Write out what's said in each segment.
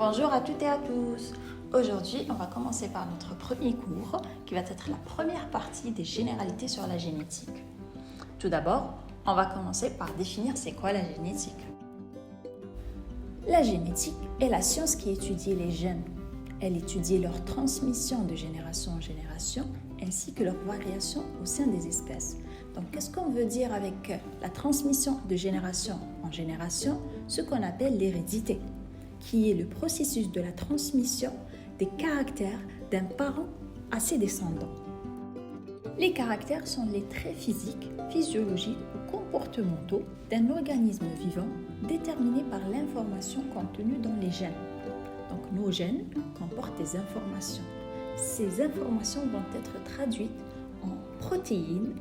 Bonjour à toutes et à tous. Aujourd'hui, on va commencer par notre premier cours qui va être la première partie des généralités sur la génétique. Tout d'abord, on va commencer par définir c'est quoi la génétique. La génétique est la science qui étudie les gènes. Elle étudie leur transmission de génération en génération ainsi que leur variation au sein des espèces. Donc, qu'est-ce qu'on veut dire avec la transmission de génération en génération? Ce qu'on appelle l'hérédité, qui est le processus de la transmission des caractères d'un parent à ses descendants. Les caractères sont les traits physiques, physiologiques ou comportementaux d'un organisme vivant déterminés par l'information contenue dans les gènes. Donc, nos gènes comportent des informations. Ces informations vont être traduites en protéines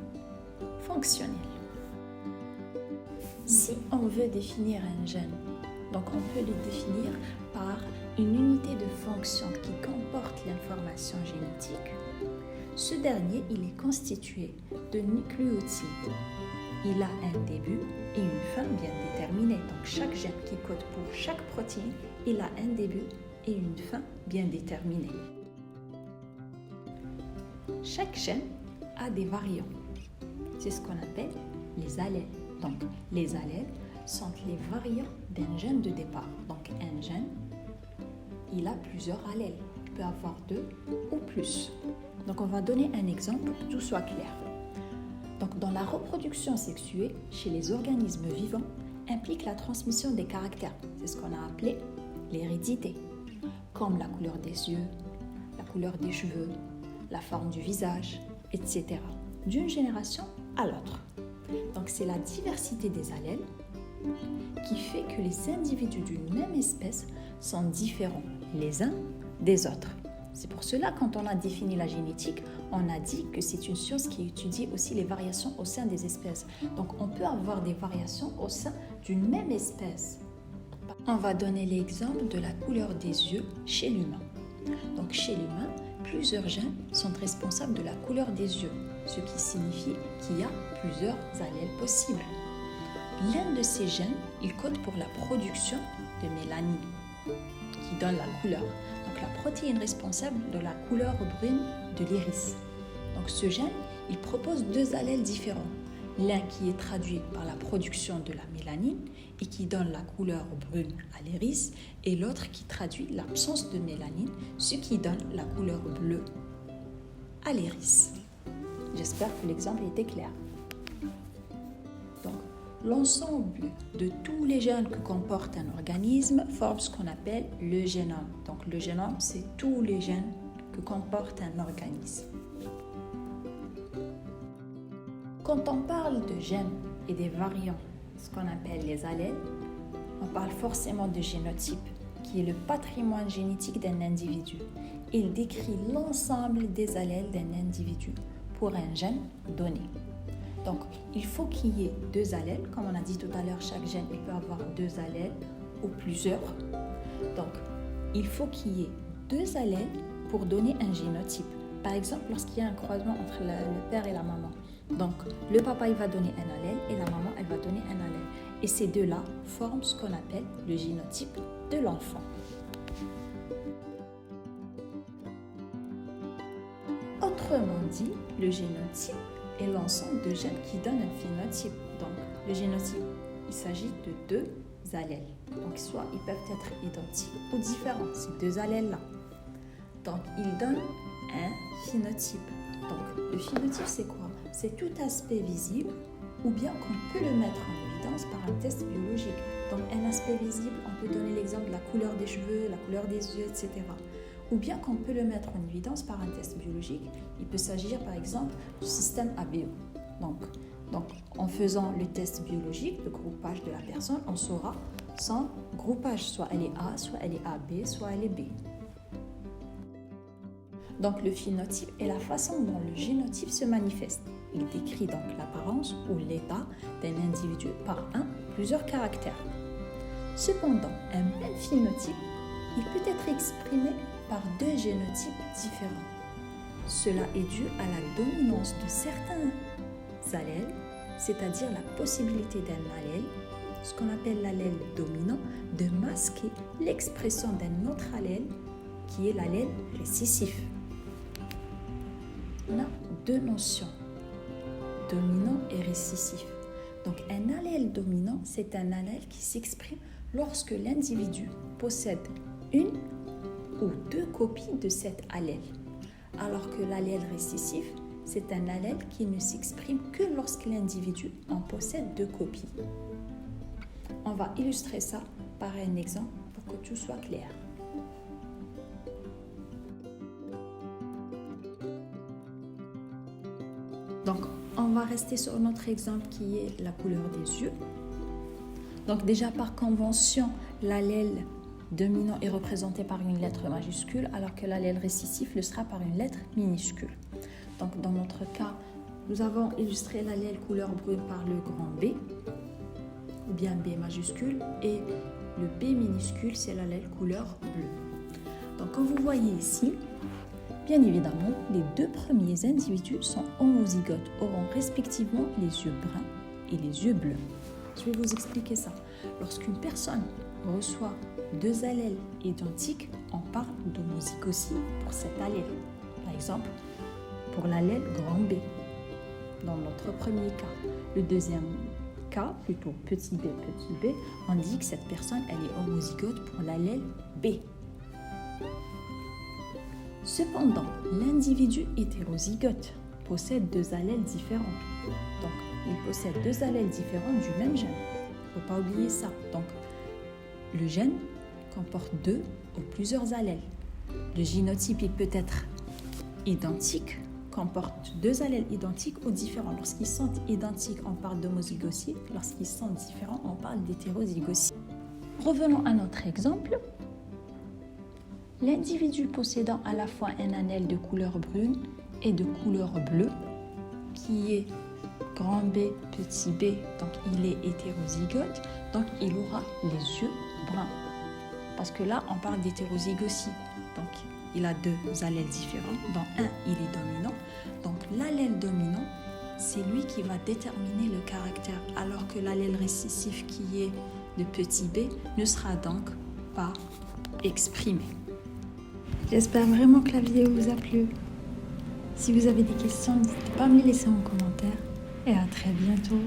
fonctionnelles. Si on veut définir un gène, donc on peut le définir par une unité de fonction qui comporte l'information génétique. Ce dernier, il est constitué de nucléotides. Il a un début et une fin bien déterminés. Donc chaque gène qui code pour chaque protéine, il a un début et une fin bien déterminés. Chaque gène a des variants. C'est ce qu'on appelle les allèles. Donc les allèles sont les variants d'un gène de départ. Donc un gène, il a plusieurs allèles. Il peut avoir 2 ou plus. Donc on va donner un exemple pour que tout soit clair. Donc dans la reproduction sexuée, chez les organismes vivants, implique la transmission des caractères. C'est ce qu'on a appelé l'hérédité, comme la couleur des yeux, la couleur des cheveux, la forme du visage, etc. d'une génération à l'autre. Donc c'est la diversité des allèles qui fait que les individus d'une même espèce sont différents les uns des autres. C'est pour cela, quand on a défini la génétique, on a dit que c'est une science qui étudie aussi les variations au sein des espèces. Donc on peut avoir des variations au sein d'une même espèce. On va donner l'exemple de la couleur des yeux chez l'humain. Donc chez l'humain, plusieurs gènes sont responsables de la couleur des yeux, ce qui signifie qu'il y a plusieurs allèles possibles. L'un de ces gènes, il code pour la production de mélanine, qui donne la couleur. Donc la protéine responsable de la couleur brune de l'iris. Donc ce gène, il propose 2 allèles différents. L'un qui est traduit par la production de la mélanine et qui donne la couleur brune à l'iris, et l'autre qui traduit l'absence de mélanine, ce qui donne la couleur bleue à l'iris. J'espère que l'exemple était clair. Donc, l'ensemble de tous les gènes que comporte un organisme forme ce qu'on appelle le génome. Donc, le génome, c'est tous les gènes que comporte un organisme. Quand on parle de gènes et des variants, ce qu'on appelle les allèles, on parle forcément de génotype, qui est le patrimoine génétique d'un individu. Il décrit l'ensemble des allèles d'un individu pour un gène donné. Donc, il faut qu'il y ait 2 allèles. Comme on a dit tout à l'heure, chaque gène il peut avoir 2 allèles ou plusieurs. Donc, il faut qu'il y ait 2 allèles pour donner un génotype. Par exemple, lorsqu'il y a un croisement entre le père et la maman. Donc, le papa il va donner un allèle et la maman elle va donner un allèle. Et ces deux-là forment ce qu'on appelle le génotype de l'enfant. Autrement dit, le génotype est l'ensemble de gènes qui donnent un phénotype. Donc, le génotype, il s'agit de 2 allèles. Donc, soit ils peuvent être identiques ou différents, ces 2 allèles-là. Donc, ils donnent un phénotype. Donc, le phénotype, c'est quoi? C'est tout aspect visible ou bien qu'on peut le mettre en évidence par un test biologique. Donc, un aspect visible, on peut donner l'exemple de la couleur des cheveux, la couleur des yeux, etc. Ou bien qu'on peut le mettre en évidence par un test biologique. Il peut s'agir par exemple du système ABO. Donc, en faisant le test biologique, le groupage de la personne, on saura son groupage. Soit elle est A, soit elle est AB, soit elle est B. Donc le phénotype est la façon dont le génotype se manifeste. Il décrit donc l'apparence ou l'état d'un individu par un ou plusieurs caractères. Cependant, un même phénotype, il peut être exprimé par 2 génotypes différents. Cela est dû à la dominance de certains allèles, c'est-à-dire la possibilité d'un allèle ce qu'on appelle l'allèle dominant, de masquer l'expression d'un autre allèle qui est l'allèle récessif. On a deux notions, dominant et récessif. Donc un allèle dominant, c'est un allèle qui s'exprime lorsque l'individu possède une ou deux copies de cet allèle. Alors que l'allèle récessif, c'est un allèle qui ne s'exprime que lorsque l'individu en possède deux copies. On va illustrer ça par un exemple pour que tout soit clair. Donc, on va rester sur notre exemple qui est la couleur des yeux. Donc déjà par convention, l'allèle dominant est représenté par une lettre majuscule alors que l'allèle récessif le sera par une lettre minuscule. Donc dans notre cas, nous avons illustré l'allèle couleur brune par le grand B ou bien B majuscule et le B minuscule c'est l'allèle couleur bleue. Donc comme vous voyez ici, bien évidemment, les deux premiers individus sont homozygotes, auront respectivement les yeux bruns et les yeux bleus. Je vais vous expliquer ça. Lorsqu'une personne reçoit deux allèles identiques, on parle d'homozygosie pour cet allèle. Par exemple, pour l'allèle grand B, dans notre premier cas. Le deuxième cas, plutôt petit b, on dit que cette personne elle est homozygote pour l'allèle B. Cependant, l'individu hétérozygote possède deux allèles différents. Donc, il possède deux allèles différents du même gène. Il ne faut pas oublier ça. Donc, le gène comporte deux ou plusieurs allèles. Le génotype il peut être identique, comporte deux allèles identiques ou différents. Lorsqu'ils sont identiques, on parle d'homozygosie. Lorsqu'ils sont différents, on parle d'hétérozygosie. Revenons à notre exemple. L'individu possédant à la fois un allèle de couleur brune et de couleur bleue, qui est grand B, petit b, donc il est hétérozygote, donc il aura les yeux bruns. Parce que là, on parle d'hétérozygosie. Donc, il a deux allèles différents. Dans un, il est dominant. Donc, l'allèle dominant, c'est lui qui va déterminer le caractère, alors que l'allèle récessif, qui est le petit b, ne sera donc pas exprimé. J'espère vraiment que la vidéo vous a plu. Si vous avez des questions, n'hésitez pas à me les laisser en commentaire. Et à très bientôt.